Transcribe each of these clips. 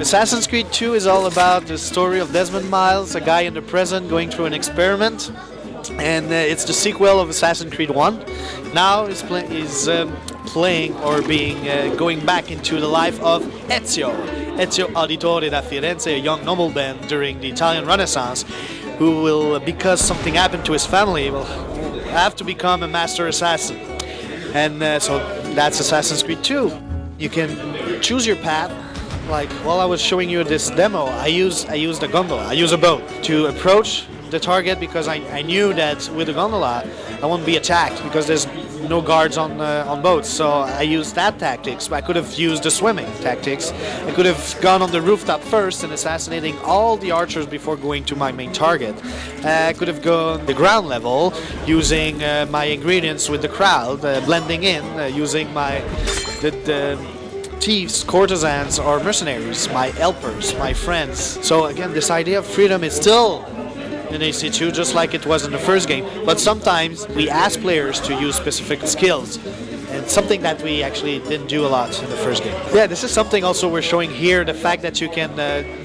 Assassin's Creed 2 is all about the story of Desmond Miles, a guy in the present going through an experiment, and it's the sequel of Assassin's Creed 1. Now he's playing or going back into the life of Ezio Auditore da Firenze, a young nobleman during the Italian Renaissance, who will, because something happened to his family, will have to become a master assassin. And so that's Assassin's Creed 2. You can choose your path. Like while I was showing you this demo, I used a gondola, I use a boat to approach the target, because I knew that with the gondola I won't be attacked because there's no guards on boats. So I used that tactics. I could have used the swimming tactics. I could have gone on the rooftop first and assassinating all the archers before going to my main target. I could have gone the ground level using my ingredients with the crowd, blending in, using the thieves, courtesans, or mercenaries, my helpers, my friends. So again, this idea of freedom is still in AC2, just like it was in the first game, but sometimes we ask players to use specific skills, and something that we actually didn't do a lot in the first game. Yeah, this is something also we're showing here, the fact that you can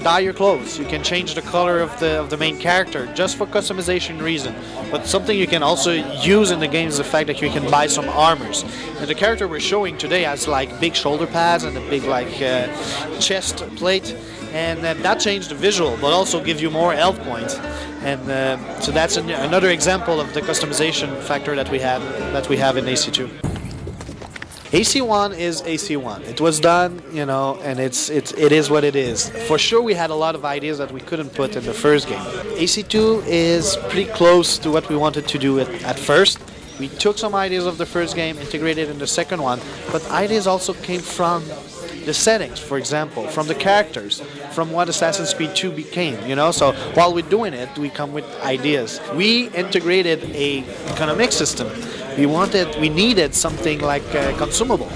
dye your clothes, you can change the color of the main character just for customization reason, but something you can also use in the game is the fact that you can buy some armors. And the character we're showing today has like big shoulder pads and a big like chest plate, and that changed the visual, but also give you more health points. And so that's another example of the customization factor that we have in AC2. AC1 is AC1. It was done, you know, and it is what it is. For sure, we had a lot of ideas that we couldn't put in the first game. AC2 is pretty close to what we wanted to do at first. We took some ideas of the first game, integrated in the second one, but ideas also came from the settings, for example, from the characters, from what Assassin's Creed 2 became, you know. So while we're doing it, we come with ideas. We integrated a economic system. We needed something like consumable.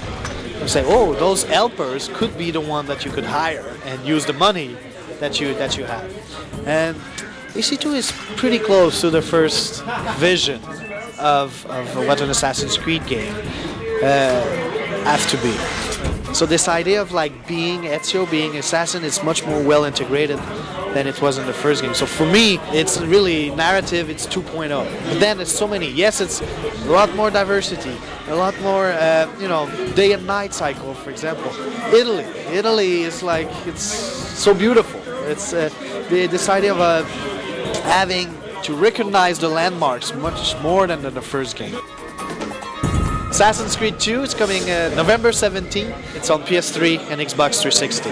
We say, oh, those helpers could be the one that you could hire and use the money that you have. And AC2 is pretty close to the first vision of what an Assassin's Creed game has to be. So this idea of like being Ezio, being assassin, is much more well integrated than it was in the first game. So for me, it's really narrative, it's 2.0. But then there's so many. Yes, it's a lot more diversity, a lot more, you know, day and night cycle, for example. Italy is like, it's so beautiful. It's this idea of having to recognize the landmarks much more than in the first game. Assassin's Creed 2 is coming November 17th. It's on PS3 and Xbox 360.